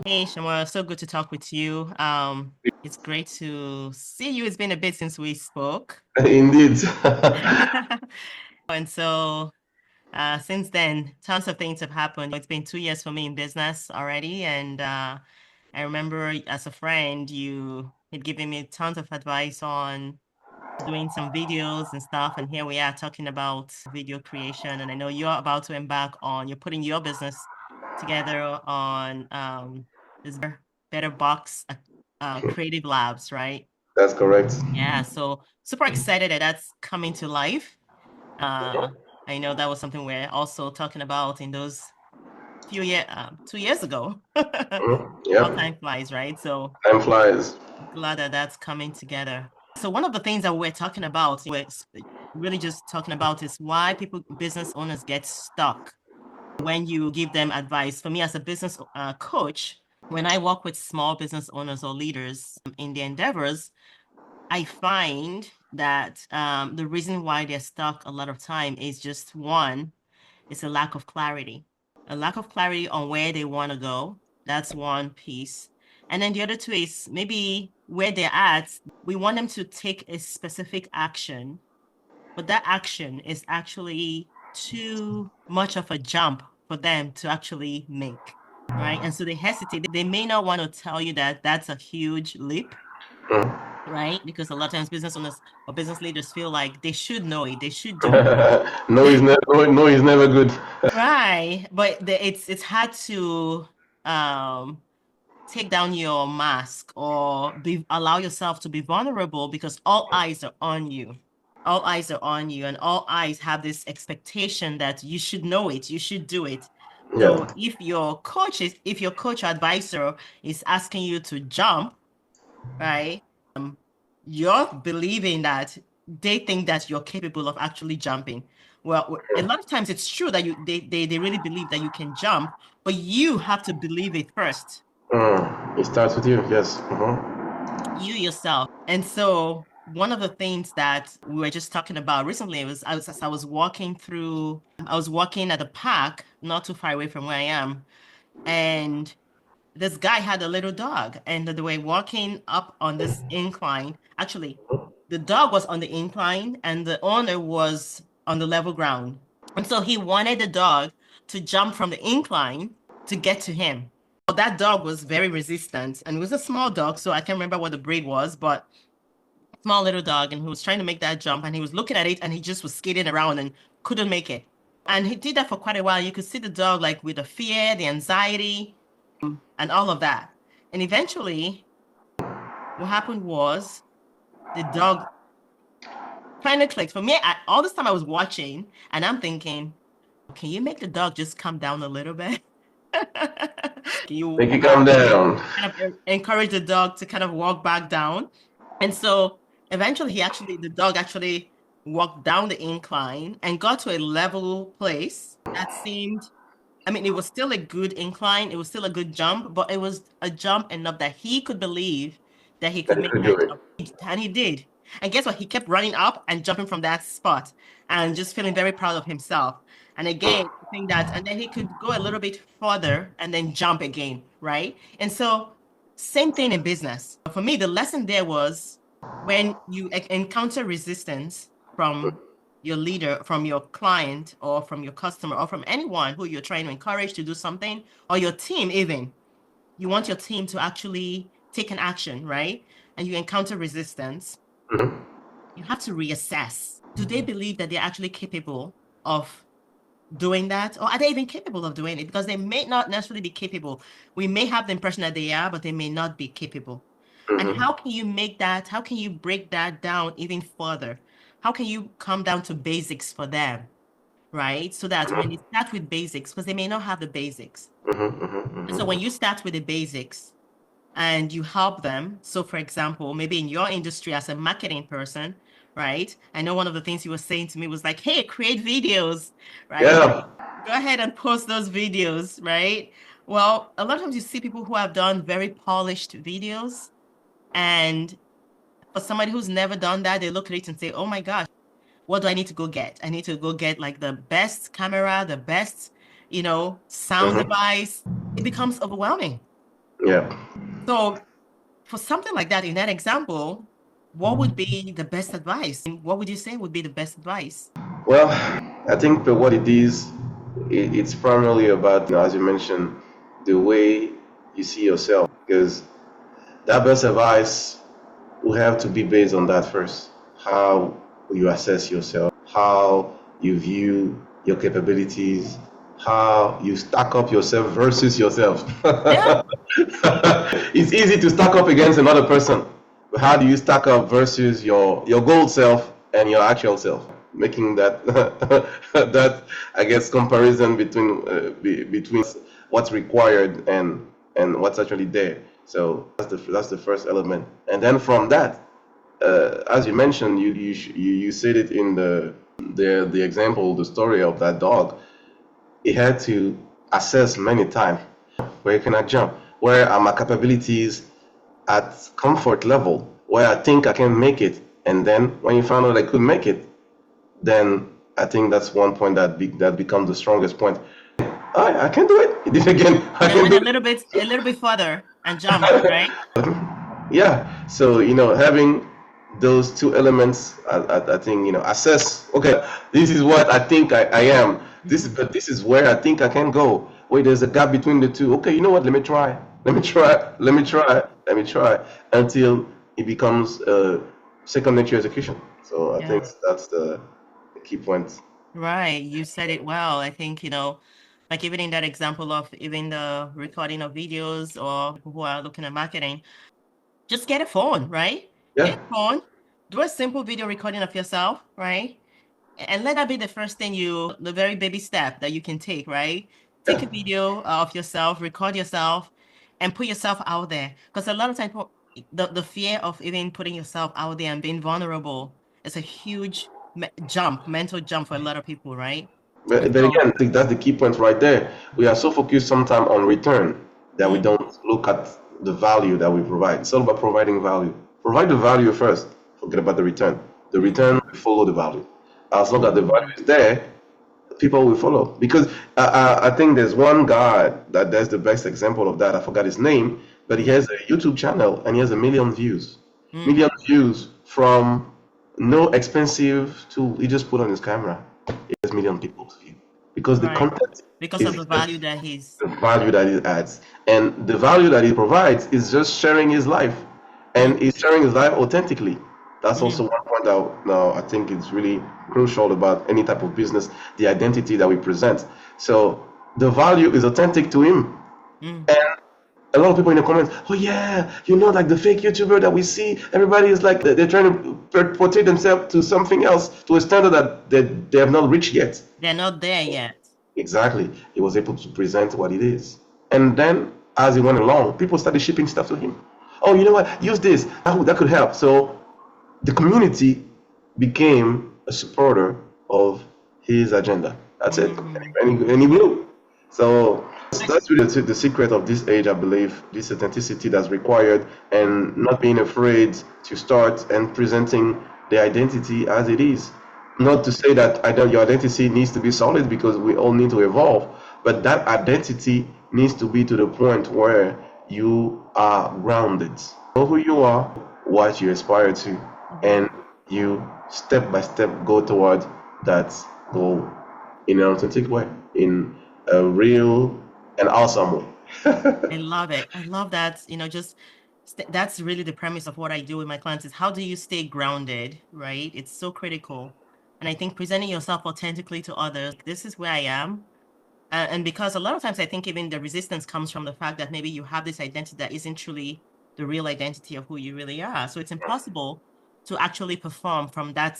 Hey, Shemuel, so good to talk with you. It's great to see you. It's been a bit since we spoke. Indeed. And so since then, tons of things have happened. It's been 2 years for me in business already. And I remember as a friend, you had given me tons of advice on doing some videos and stuff. And here we are talking about video creation. And I know you're about to embark on, you're putting your business together on this Better Box Creative Labs, right? That's correct. Yeah, so super excited that that's coming to life. Uh, I know that was something we're also talking about in those 2 years ago. How Yep. time flies, right? So Time flies. glad that that's coming together. So one of the things that we're talking about, really just talking about is why business owners get stuck when you give them advice. For me as a business coach, when I work with small business owners or leaders in their endeavors, I find that the reason why they're stuck a lot of time is just one, it's a lack of clarity on where they want to go. That's one piece. And then the other two is maybe where they're at, we want them to take a specific action, but that action is actually too much of a jump for them to actually make, right? And so they hesitate. They may not want to tell you that that's a huge leap, Mm. right? Because a lot of times business owners or business leaders feel like they should know it, they should do it. No, is never good. Right. But it's hard to um take down your mask or allow yourself to be vulnerable because all eyes are on you. All eyes are on you, and all eyes have this expectation that you should know it, you should do it. Yeah. So if your coach or advisor is asking you to jump, right? You're believing that they think that you're capable of actually jumping. Well, a lot of times it's true that they really believe that you can jump, but you have to believe it first, It starts with you. Yes. you yourself. And so one of the things that we were just talking about recently was as I was I was walking at a park not too far away from where I am, and this guy had a little dog, and they were walking up on this incline. Actually, the dog was on the incline, and the owner was on the level ground. And so he wanted the dog to jump from the incline to get to him. But that dog was very resistant, and it was a small dog, so I can't remember what the breed was, but small little dog, and he was trying to make that jump, and he was looking at it, and he just was skating around and couldn't make it. And he did that for quite a while. You could see the dog like with the fear, the anxiety, and all of that. And eventually, what happened was the dog kind of clicked. For me, all this time I was watching and I'm thinking, can you make the dog just come down a little bit? Can you Make it calm down. kind of encourage the dog to kind of walk back down? And so eventually, the dog actually walked down the incline and got to a level place that seemed, I mean, it was still a good incline. It was still a good jump, but it was a jump enough that he could believe that he could Then you make could do that it. jump. And he did. And guess what? He kept running up and jumping from that spot and just feeling very proud of himself. And again, I think that, and then he could go a little bit further and then jump again, right? And so, same thing in business. For me, the lesson there was when you encounter resistance from your leader, from your client, or from your customer, or from anyone who you're trying to encourage to do something, or your team, even. You want your team to actually take an action, right? And you encounter resistance, Mhm. you have to reassess. Do they believe that they're actually capable of doing that? Or are they even capable of doing it? Because they may not necessarily be capable. We may have the impression that they are, but they may not be capable. And how can you how can you break that down even further? How can you come down to basics for them, right? So that when they start with basics, because they may not have the basics. And so when you start with the basics and you help them, so for example, maybe in your industry as a marketing person, right? I know one of the things you were saying to me was like, hey, create videos, right? Yeah. Go ahead and post those videos, right? Well, a lot of times you see people who have done very polished videos, and for somebody who's never done that, they look at it and say, oh my gosh, what do I need to go get? I need to go get like the best camera, the best, sound Mhm. device. It becomes overwhelming. Yeah. So for something like that, in that example, what would be the best advice? What would you say would be the best advice? Well, I think that what it is, it's primarily about, as you mentioned, the way you see yourself. Because that best advice will have to be based on that first. How you assess yourself, how you view your capabilities, how you stack up yourself versus yourself. Yeah. It's easy to stack up against another person, but how do you stack up versus your goal self and your actual self? Making that that I guess comparison between what's required and what's actually there. So that's the first element, and then from that, as you mentioned, you said it in the example, the story of that dog. He had to assess many times where can I jump, where are my capabilities at comfort level, where I think I can make it, and then when you found out I could make it, then I think that's one point that becomes the strongest point. I can do it. This again, I And can went do a little bit further and jumped, right? it. Yeah. So having those two elements, I think assess. Okay, this is what I think I am. Mhm. This is where I think I can go. Wait, there's a gap between the two. Okay, you know what? Let me try. Let me try. Let me try. Let me try until it becomes second nature execution. So I think Yeah. that's the key point. Right. You said it well. I think, like even in that example of even the recording of videos or people who are looking at marketing, just get a phone, right? Get Yeah. a phone, do a simple video recording of yourself, right? And let that be the first thing the very baby step that you can take, right? Take a Yeah. video of yourself, record yourself, and put yourself out there. Because a lot of times, the fear of even putting yourself out there and being vulnerable is a huge mental jump for a lot of people, right? And But so, again, I think that's the key point right there. We are so focused sometimes on return that we mm, don't look at the value that we provide. It's all about providing value. Provide the value first. Forget about the return. The return mhm, will follow the value. As long as the value mhm, is there, people will follow. Because I think there's one guy that's the best example of that. I forgot his name, but he mm, has a YouTube channel and he has a million views. mm, Million views from no expensive tool. He just put on his camera. He has million people to view because the right. content Because of is the just value that he's, the value that it adds, and the value that he provides is just sharing his life, mm, and he's sharing his life authentically. That's also mm, one point that now I think it's really crucial about any type of business, the identity that we present. So the value is authentic to him, mm. and a lot of people in the comments, oh yeah, like the fake YouTuber that we see, everybody is like they're trying to portray themselves to something else, to a standard that they have not reached yet. They're not there yet. Exactly. He was able to present what it is. And then as he went along, people started shipping stuff to him. Oh, you know what? Use this. That could help. So the community became a supporter of his agenda. That's it. Mm, And he mm. blew. So that's really the secret of this age, I believe, this authenticity that's required and not being afraid to start and presenting the identity as it is. Not to say that your identity needs to be solid because we all need to evolve, but that identity needs to be to the point where you are grounded. Know who you are, what you aspire to, Mhm. and you step by step go toward that goal in an authentic way, in a real and awesome way. I love it. I love that, just that's really the premise of what I do with my clients is how do you stay grounded, right? It's so critical. And I think presenting yourself authentically to others, this is where I am. And because a lot of times I think even the resistance comes from the fact that maybe you have this identity that isn't truly the real identity of who you really are. So it's impossible to actually perform from that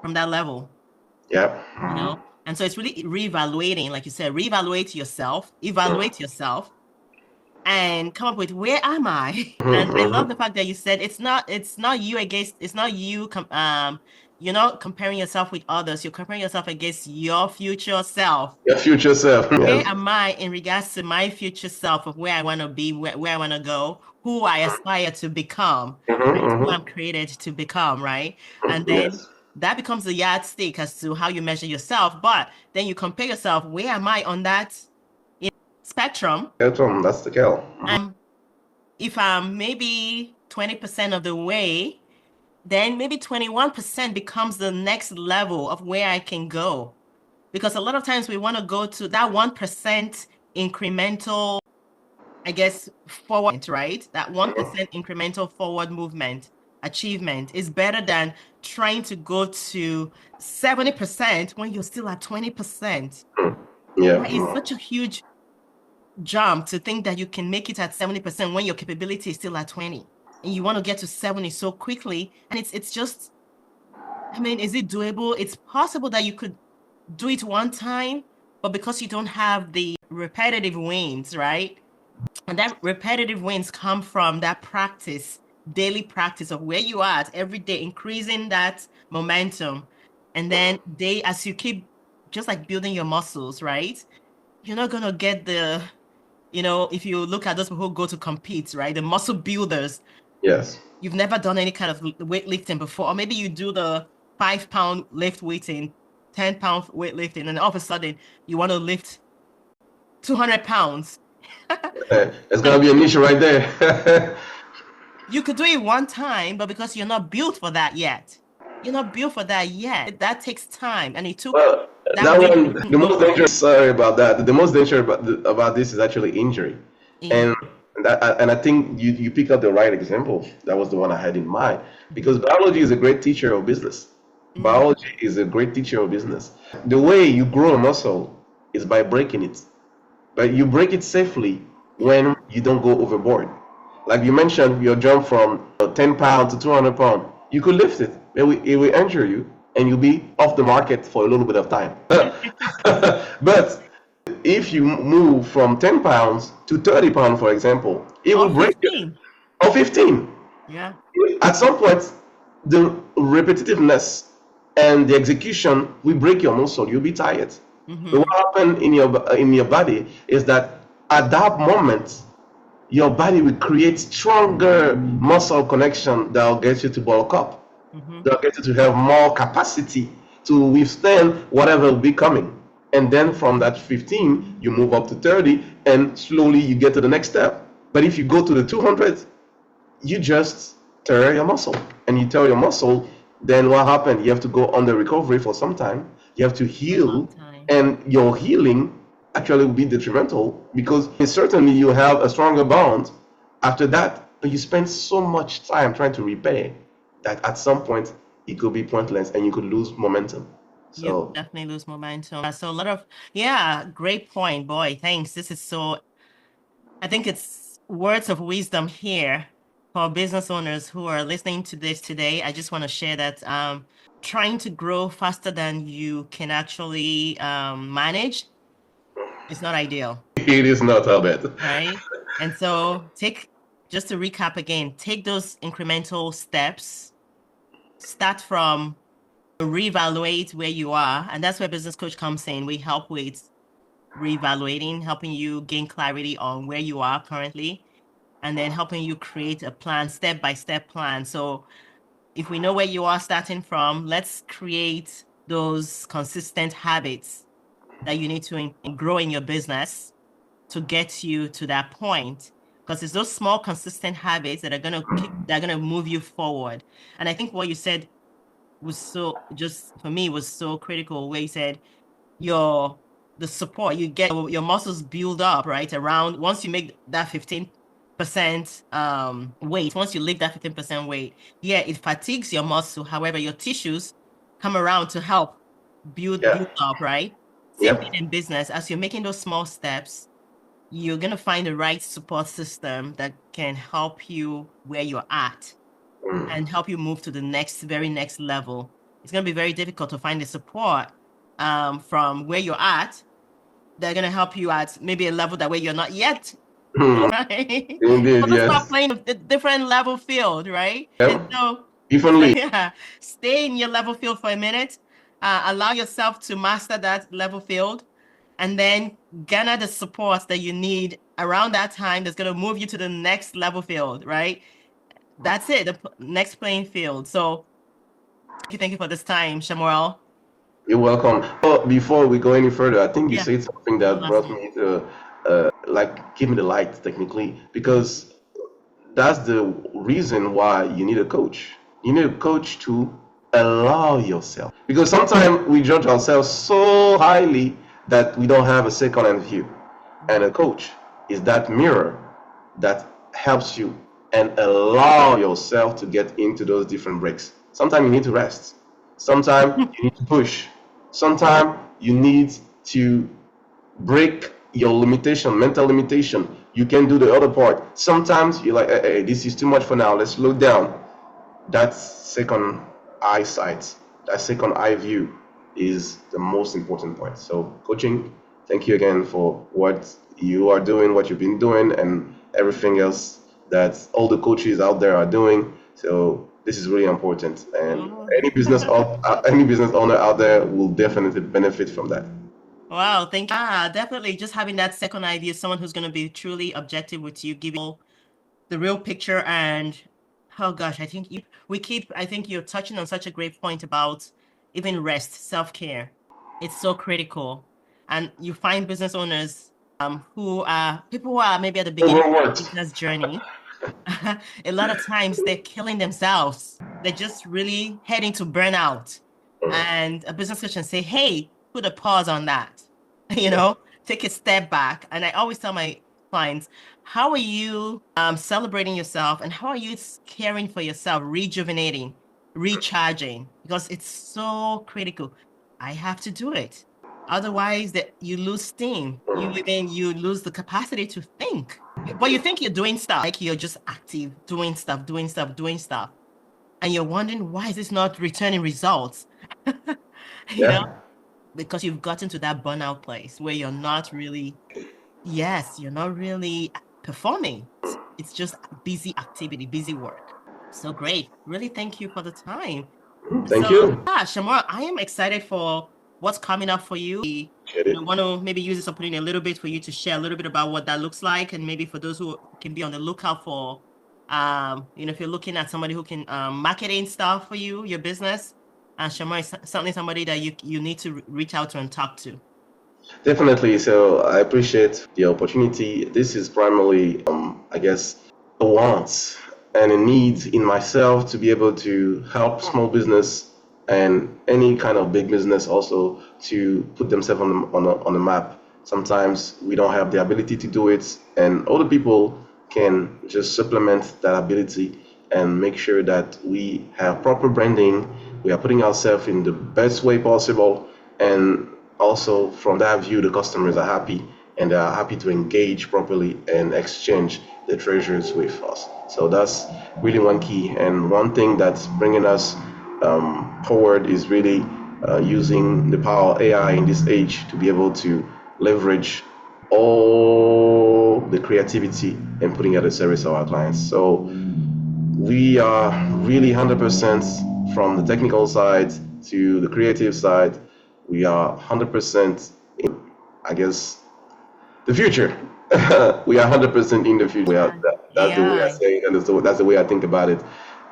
level, Yep. you know? And so it's really reevaluating, like you said, reevaluate yourself, evaluate yourself, and come up with where am I? And I love the fact that you said it's not you against it's not you you're not comparing yourself with others, you're comparing yourself against your future self. Your future self. Where Yes. am I in regards to my future self of where I want to be, where I want to go, who I aspire to become, right? Who I'm created to become, right? And then Yes. that becomes the yardstick as to how you measure yourself. But then you compare yourself, where am I on that spectrum. That's the scale. If I'm maybe 20% of the way, then maybe 21% becomes the next level of where I can go. Because a lot of times we want to go to that 1% incremental, I guess, forward, right? That 1% incremental forward movement achievement is better than trying to go to 70% when you're still at 20%. Yeah. That is such a huge jump to think that you can make it at 70% when your capability is still at 20 and you want to get to 70 so quickly. And it's just, I mean, is it doable? It's possible that you could do it one time, but because you don't have the repetitive wins, right? And that repetitive wins come from that practice, daily practice of where you are at every day, increasing that momentum. And then as you keep just like building your muscles, right? You're not gonna get if you look at those people who go to compete, right? The muscle builders, Yes. you've never done any kind of weightlifting before, or maybe you do the 5 pound lift weighting, 10 pound weightlifting, and all of a sudden you want to lift 200 pounds. It's gonna be an issue right there. You could do it one time, but because you're not built for that yet, you're not built for that yet. That takes time, and it took Well, that that weight one, to the most go. dangerous. Sorry about that. The most dangerous about this is actually injury, Yeah. and and I think you pick up the right example. That was the one I had in mind because biology is a great teacher of business. Mm, Biology is a great teacher of business. The way you grow a muscle is by breaking it, but you break it safely yeah. when you don't go overboard. Like you mentioned, your jump from 10 pounds to 200 pounds, you could lift it. It will injure you and you'll be off the market for a little bit of time. But if you move from 10 pounds to 30 pounds, for example, it Or will break you. 15. Or 15. Yeah. At some point, the repetitiveness and the execution will break your muscle. You'll be tired. But what Mm-hmm. happens in your body is that at that moment, your body will create stronger muscle connection that will get you to bulk up. Mm-hmm. That will get you to have more capacity to withstand whatever will be coming. And then from that 15, you move up to 30, and slowly you get to the next step. But if you go to the 200, you just tear your muscle. And you tear your muscle, then what happened? You have to go on the recovery for some time. You have to For a long heal, time. and your healing actually will be detrimental because certainly you have a stronger bond after that, but you spend so much time trying to repair that at some point it could be pointless and you could lose momentum. You So definitely lose momentum. So a lot of, yeah, great point, boy. Thanks. This is so, I think it's words of wisdom here for business owners who are listening to this today. I just want to share that trying to grow faster than you can actually manage is not ideal, it is not how bad. right? And so just to recap again, take those incremental steps, start from reevaluate where you are. And that's where business coach comes in. We help with reevaluating, helping you gain clarity on where you are currently, and then helping you create a plan, step-by-step plan. So if we know where you are starting from, let's create those consistent habits that you need to grow in your business to get you to that point. Because it's those small, consistent habits that are gonna move you forward. And I think what you said was so just for me was so critical, where you said the support you get, your muscles build up right around once you make that 15% weight. Once you lift that 15% weight, yeah, it fatigues your muscle. However, your tissues come around to help Yeah. build up, right? Same thing Yep. in business. As you're making those small steps, you're gonna find the right support system that can help you where you're at Mm. and help you move to the very next level. It's going to be very difficult to find the support from where you're at. They're going to help you at maybe a level that way you're not yet, Mm. right? You Indeed, want to start yes. playing a different level field, right? And Yep. so, Differently. yeah, stay in your level field for a minute. Allow yourself to master that level field, and then garner the support that you need around that time that's going to move you to the next level field, right? That's it, the next playing field. So thank you for this time, Shemuel. You're welcome. Oh, before we go any further, I think you Yeah. said something One that last brought thing. me to, like, give me the light technically, Mhm. because that's the reason why you need a coach. You need a coach to allow yourself. Because sometimes we judge ourselves so highly that we don't have a second hand view. And a coach is that mirror that helps you and allow yourself to get into those different breaks. Sometimes you need to rest. Sometimes you need to push. Sometimes you need to break your limitation, mental limitation. You can do the other part. Sometimes you're like, hey, this is too much for now. Let's slow down. That second eyesight, that second eye view is the most important point. So, coaching, thank you again for what you are doing, what you've been doing, and everything else that all the coaches out there are doing. So, this is really important, and Oh. any business owner out there will definitely benefit from that. Wow, thank you. Definitely just having that second idea, someone who's going to be truly objective with you, giving the real picture. And oh gosh, I think you're touching on such a great point about even rest, self-care. It's so critical. And you find business owners who are people who are maybe at the beginning of their Overworked. business journey. A lot of times they're killing themselves. They're just really heading to burnout. And a business coach can say, hey, put a pause on that. You Yeah. know, take a step back. And I always tell my clients, how are you celebrating yourself and how are you caring for yourself, rejuvenating, recharging? Because it's so critical. I have to do it. Otherwise, that you lose steam. You lose the capacity to think. But you think you're doing stuff, like you're just active, doing stuff, doing stuff, doing stuff. And you're wondering why is this not returning results? You know, Yeah. because you've gotten to that burnout place where you're not really, yes, you're not really performing. It's just busy activity, busy work. So great. Really thank you for the time. Thank So, you. yeah, Shamar, I am excited for what's coming up for you. Appreciate it. Want to maybe use this opportunity a little bit for you to share a little bit about what that looks like, and maybe for those who can be on the lookout for, if you're looking at somebody who can marketing stuff for you, your business, Shamar is certainly somebody that you need to reach out to and talk to. Definitely. So I appreciate the opportunity. This is primarily, I guess, a want and a need in myself to be able to help small business and any kind of big business also to put themselves on the map. Sometimes we don't have the ability to do it, and other people can just supplement that ability and make sure that we have proper branding. We are putting ourselves in the best way possible, and also from that view, the customers are happy and they are happy to engage properly and exchange the treasures with us. So that's really one key. And one thing that's bringing us forward is really using the power of AI in this age to be able to leverage all the creativity and putting at the service of our clients. So we are really 100% from the technical side to the creative side. We are 100% in, I guess, the future. We are 100% in the future. Yeah, That's the way I AI. say it, and that's the way I think about it.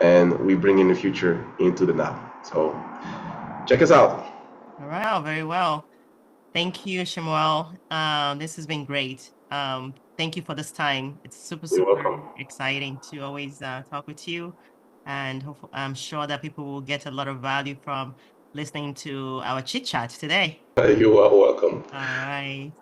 And we bring in the future into the now. So check us out. All right, very well. Thank you, Shemuel. This has been great. Thank you for this time. It's super, You're super welcome. exciting to always talk with you. And I'm sure that people will get a lot of value from listening to our chit chat today. You are welcome. All right.